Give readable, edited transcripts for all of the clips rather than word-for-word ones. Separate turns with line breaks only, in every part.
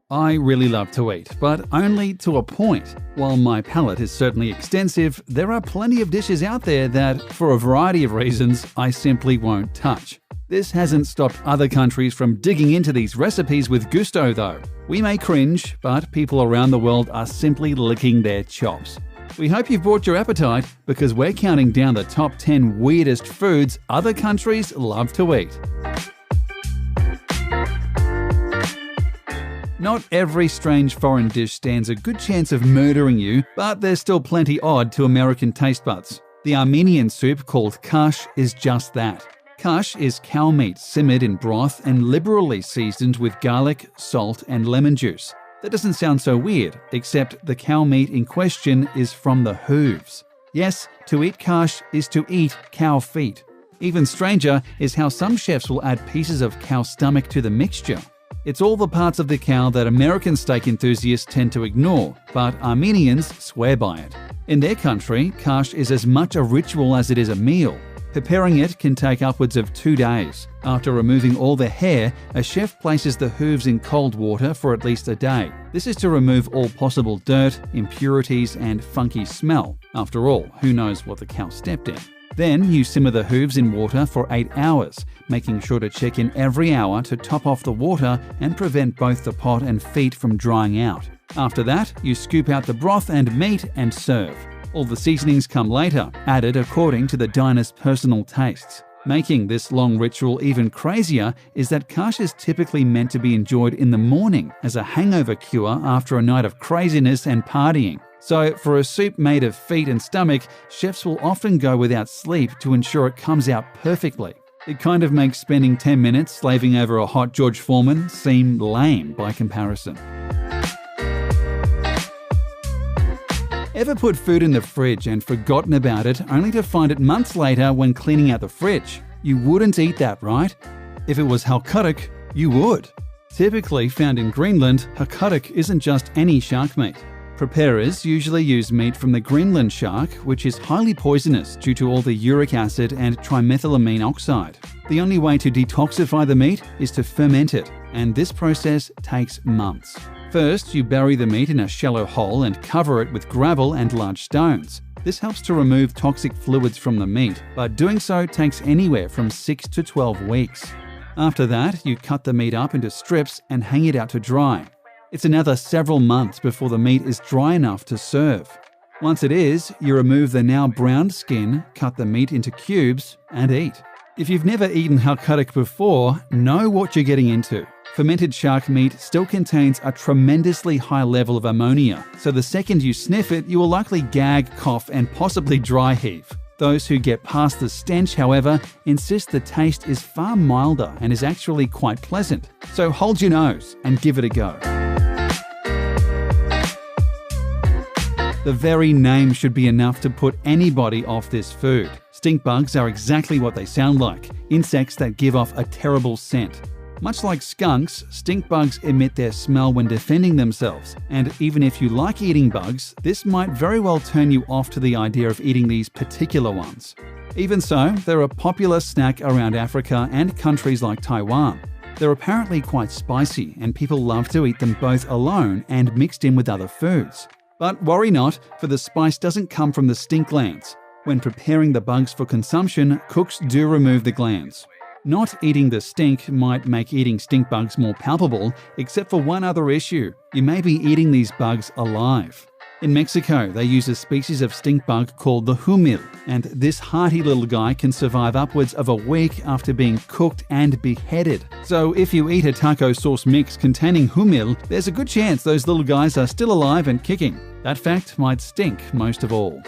I really love to eat, but only to a point. While my palate is certainly extensive, there are plenty of dishes out there that, for a variety of reasons, I simply won't touch. This hasn't stopped other countries from digging into these recipes with gusto though. We may cringe, but people around the world are simply licking their chops. We hope you've brought your appetite, because we're counting down the top 10 weirdest foods other countries love to eat. Not every strange foreign dish stands a good chance of murdering you, but there's still plenty odd to American taste buds. The Armenian soup called khash is just that. Khash is cow meat simmered in broth and liberally seasoned with garlic, salt, and lemon juice. That doesn't sound so weird, except the cow meat in question is from the hooves. Yes, to eat khash is to eat cow feet. Even stranger is how some chefs will add pieces of cow stomach to the mixture. It's all the parts of the cow that American steak enthusiasts tend to ignore, but Armenians swear by it. In their country, khash is as much a ritual as it is a meal. Preparing it can take upwards of 2 days. After removing all the hair, a chef places the hooves in cold water for at least a day. This is to remove all possible dirt, impurities, and funky smell. After all, who knows what the cow stepped in? Then you simmer the hooves in water for 8 hours, making sure to check in every hour to top off the water and prevent both the pot and feet from drying out. After that, you scoop out the broth and meat and serve. All the seasonings come later, added according to the diner's personal tastes. Making this long ritual even crazier is that khash is typically meant to be enjoyed in the morning as a hangover cure after a night of craziness and partying. So, for a soup made of feet and stomach, chefs will often go without sleep to ensure it comes out perfectly. It kind of makes spending 10 minutes slaving over a hot George Foreman seem lame by comparison. Ever put food in the fridge and forgotten about it only to find it months later when cleaning out the fridge? You wouldn't eat that, right? If it was halkudok, you would. Typically found in Greenland, halkudok isn't just any shark meat. Preparers usually use meat from the Greenland shark, which is highly poisonous due to all the uric acid and trimethylamine oxide. The only way to detoxify the meat is to ferment it, and this process takes months. First, you bury the meat in a shallow hole and cover it with gravel and large stones. This helps to remove toxic fluids from the meat, but doing so takes anywhere from 6 to 12 weeks. After that, you cut the meat up into strips and hang it out to dry. It's another several months before the meat is dry enough to serve. Once it is, you remove the now browned skin, cut the meat into cubes, and eat. If you've never eaten halkudok before, know what you're getting into. Fermented shark meat still contains a tremendously high level of ammonia, so the second you sniff it, you will likely gag, cough, and possibly dry heave. Those who get past the stench, however, insist the taste is far milder and is actually quite pleasant. So hold your nose and give it a go. The very name should be enough to put anybody off this food. Stink bugs are exactly what they sound like, insects that give off a terrible scent. Much like skunks, stink bugs emit their smell when defending themselves, and even if you like eating bugs, this might very well turn you off to the idea of eating these particular ones. Even so, they're a popular snack around Africa and countries like Taiwan. They're apparently quite spicy, and people love to eat them both alone and mixed in with other foods. But worry not, for the spice doesn't come from the stink glands. When preparing the bugs for consumption, cooks do remove the glands. Not eating the stink might make eating stink bugs more palpable, except for one other issue. You may be eating these bugs alive. In Mexico, they use a species of stink bug called the humil, and this hearty little guy can survive upwards of a week after being cooked and beheaded. So if you eat a taco sauce mix containing humil, there's a good chance those little guys are still alive and kicking. That fact might stink most of all.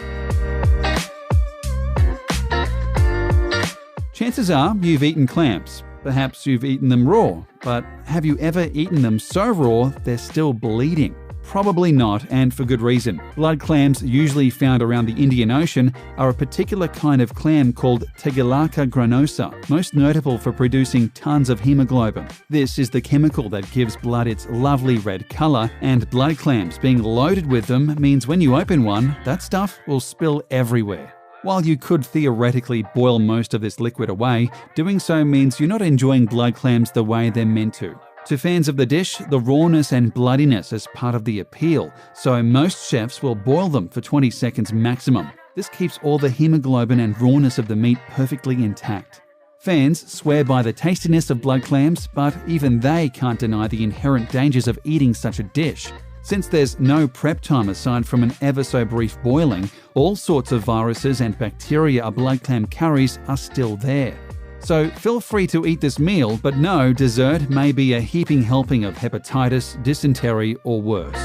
Chances are you've eaten clams. Perhaps you've eaten them raw, but have you ever eaten them so raw they're still bleeding? Probably not, and for good reason. Blood clams, usually found around the Indian Ocean, are a particular kind of clam called Tegilaka granosa, most notable for producing tons of hemoglobin. This is the chemical that gives blood its lovely red colour, and blood clams being loaded with them means when you open one, that stuff will spill everywhere. While you could theoretically boil most of this liquid away, doing so means you're not enjoying blood clams the way they're meant to. To fans of the dish, the rawness and bloodiness is part of the appeal, so most chefs will boil them for 20 seconds maximum. This keeps all the hemoglobin and rawness of the meat perfectly intact. Fans swear by the tastiness of blood clams, but even they can't deny the inherent dangers of eating such a dish. Since there's no prep time aside from an ever so brief boiling, all sorts of viruses and bacteria a blood clam carries are still there. So feel free to eat this meal, but no, dessert may be a heaping helping of hepatitis, dysentery, or worse.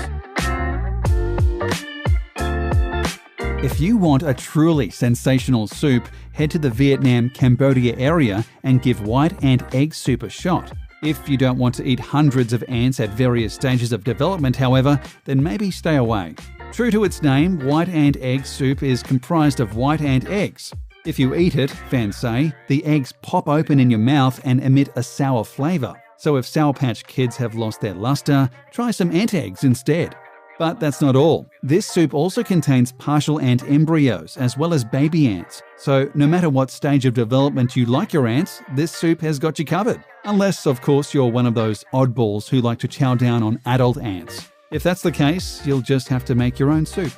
If you want a truly sensational soup, head to the Vietnam-Cambodia area and give white ant egg soup a shot. If you don't want to eat hundreds of ants at various stages of development, however, then maybe stay away. True to its name, white ant egg soup is comprised of white ant eggs. If you eat it, fans say, the eggs pop open in your mouth and emit a sour flavour. So if Sour Patch Kids have lost their luster, try some ant eggs instead. But that's not all. This soup also contains partial ant embryos as well as baby ants. So no matter what stage of development you like your ants, this soup has got you covered. Unless, of course, you're one of those oddballs who like to chow down on adult ants. If that's the case, you'll just have to make your own soup.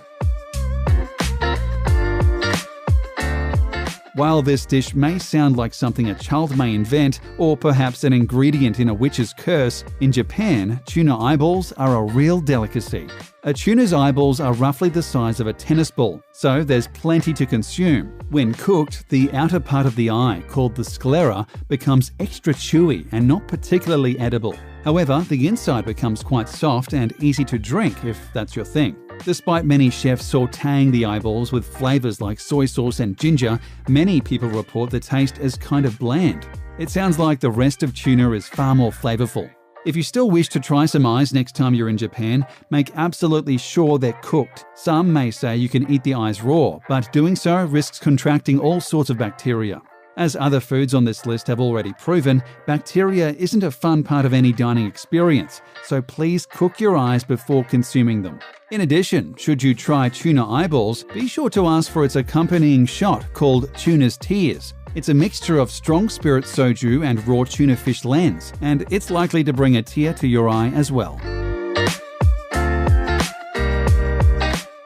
While this dish may sound like something a child may invent, or perhaps an ingredient in a witch's curse, in Japan, tuna eyeballs are a real delicacy. A tuna's eyeballs are roughly the size of a tennis ball, so there's plenty to consume. When cooked, the outer part of the eye, called the sclera, becomes extra chewy and not particularly edible. However, the inside becomes quite soft and easy to drink if that's your thing. Despite many chefs sautéing the eyeballs with flavors like soy sauce and ginger, many people report the taste as kind of bland. It sounds like the rest of tuna is far more flavorful. If you still wish to try some eyes next time you're in Japan, make absolutely sure they're cooked. Some may say you can eat the eyes raw, but doing so risks contracting all sorts of bacteria. As other foods on this list have already proven, bacteria isn't a fun part of any dining experience, so please cook your eyes before consuming them. In addition, should you try tuna eyeballs, be sure to ask for its accompanying shot called tuna's tears. It's a mixture of strong spirit soju and raw tuna fish lens, and it's likely to bring a tear to your eye as well.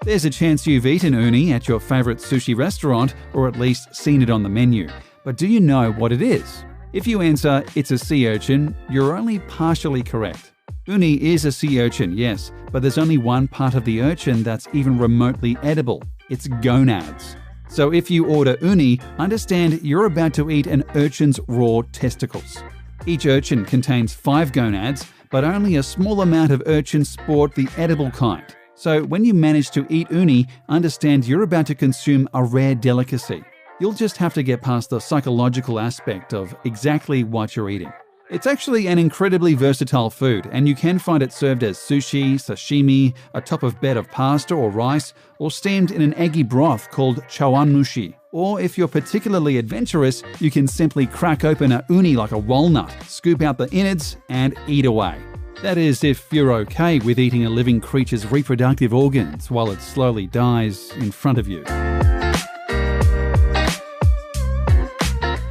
There's a chance you've eaten uni at your favorite sushi restaurant, or at least seen it on the menu. But do you know what it is? If you answer, it's a sea urchin, you're only partially correct. Uni is a sea urchin, yes, but there's only one part of the urchin that's even remotely edible. It's gonads. So if you order uni, understand you're about to eat an urchin's raw testicles. Each urchin contains 5 gonads, but only a small amount of urchins sport the edible kind. So when you manage to eat uni, understand you're about to consume a rare delicacy. You'll just have to get past the psychological aspect of exactly what you're eating. It's actually an incredibly versatile food, and you can find it served as sushi, sashimi, atop of bed of pasta or rice, or steamed in an eggy broth called chawanmushi. Or if you're particularly adventurous, you can simply crack open a uni like a walnut, scoop out the innards, and eat away. That is, if you're okay with eating a living creature's reproductive organs while it slowly dies in front of you.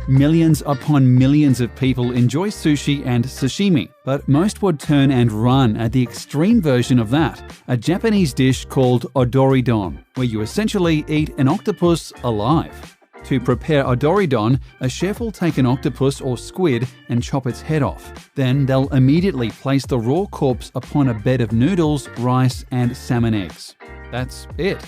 Millions upon millions of people enjoy sushi and sashimi, but most would turn and run at the extreme version of that, a Japanese dish called odoridon, where you essentially eat an octopus alive. To prepare odoridon, a chef will take an octopus or squid and chop its head off. Then they'll immediately place the raw corpse upon a bed of noodles, rice, and salmon eggs. That's it.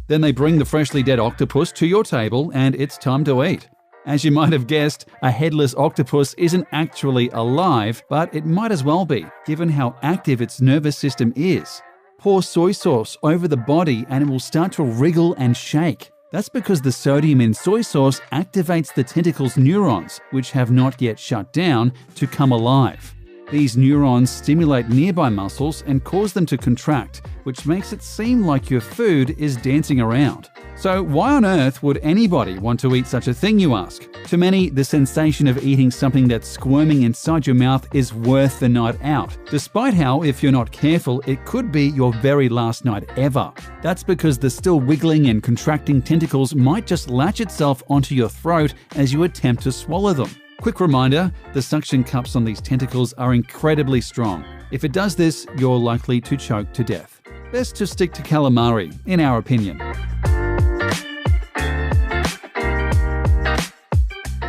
Then they bring the freshly dead octopus to your table and it's time to eat. As you might have guessed, a headless octopus isn't actually alive, but it might as well be, given how active its nervous system is. Pour soy sauce over the body and it will start to wriggle and shake. That's because the sodium in soy sauce activates the tentacle's neurons, which have not yet shut down, to come alive. These neurons stimulate nearby muscles and cause them to contract, which makes it seem like your food is dancing around. So why on earth would anybody want to eat such a thing, you ask? To many, the sensation of eating something that's squirming inside your mouth is worth the night out, despite how, if you're not careful, it could be your very last night ever. That's because the still wiggling and contracting tentacles might just latch itself onto your throat as you attempt to swallow them. Quick reminder, the suction cups on these tentacles are incredibly strong. If it does this, you're likely to choke to death. Best to stick to calamari, in our opinion.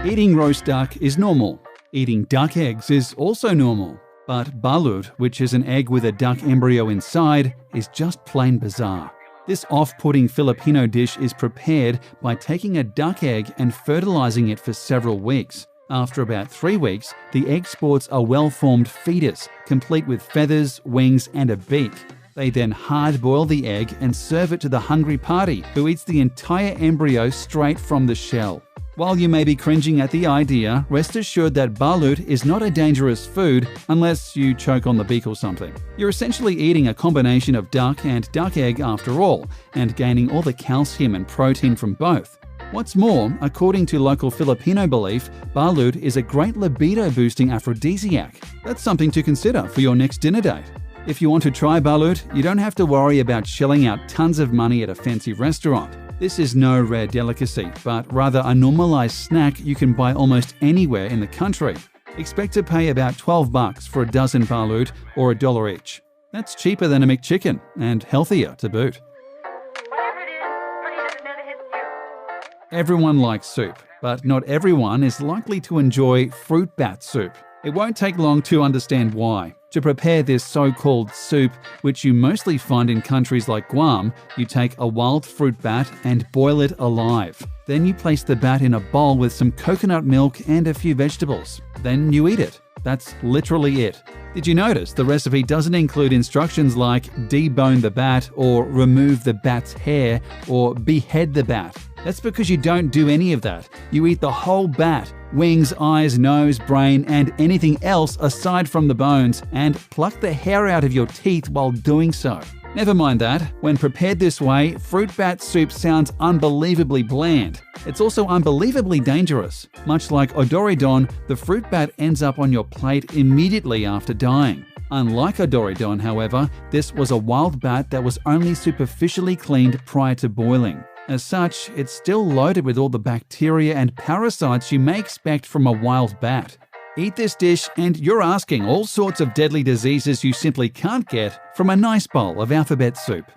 Eating roast duck is normal. Eating duck eggs is also normal. But balut, which is an egg with a duck embryo inside, is just plain bizarre. This off-putting Filipino dish is prepared by taking a duck egg and fertilizing it for several weeks. After about 3 weeks, the egg sports a well-formed fetus, complete with feathers, wings, and a beak. They then hard-boil the egg and serve it to the hungry party, who eats the entire embryo straight from the shell. While you may be cringing at the idea, rest assured that balut is not a dangerous food unless you choke on the beak or something. You're essentially eating a combination of duck and duck egg after all, and gaining all the calcium and protein from both. What's more, according to local Filipino belief, balut is a great libido-boosting aphrodisiac. That's something to consider for your next dinner date. If you want to try balut, you don't have to worry about shelling out tons of money at a fancy restaurant. This is no rare delicacy, but rather a normalized snack you can buy almost anywhere in the country. Expect to pay about $12 for a dozen balut or $1 each. That's cheaper than a McChicken and healthier to boot. Everyone likes soup, but not everyone is likely to enjoy fruit bat soup. It won't take long to understand why. To prepare this so-called soup, which you mostly find in countries like Guam, you take a wild fruit bat and boil it alive. Then you place the bat in a bowl with some coconut milk and a few vegetables. Then you eat it. That's literally it. Did you notice the recipe doesn't include instructions like debone the bat or remove the bat's hair or behead the bat? That's because you don't do any of that. You eat the whole bat, wings, eyes, nose, brain, and anything else aside from the bones, and pluck the hair out of your teeth while doing so. Never mind that, when prepared this way, fruit bat soup sounds unbelievably bland. It's also unbelievably dangerous. Much like Odoridon, the fruit bat ends up on your plate immediately after dying. Unlike Odoridon, however, this was a wild bat that was only superficially cleaned prior to boiling. As such, it's still loaded with all the bacteria and parasites you may expect from a wild bat. Eat this dish and you're asking all sorts of deadly diseases you simply can't get from a nice bowl of alphabet soup.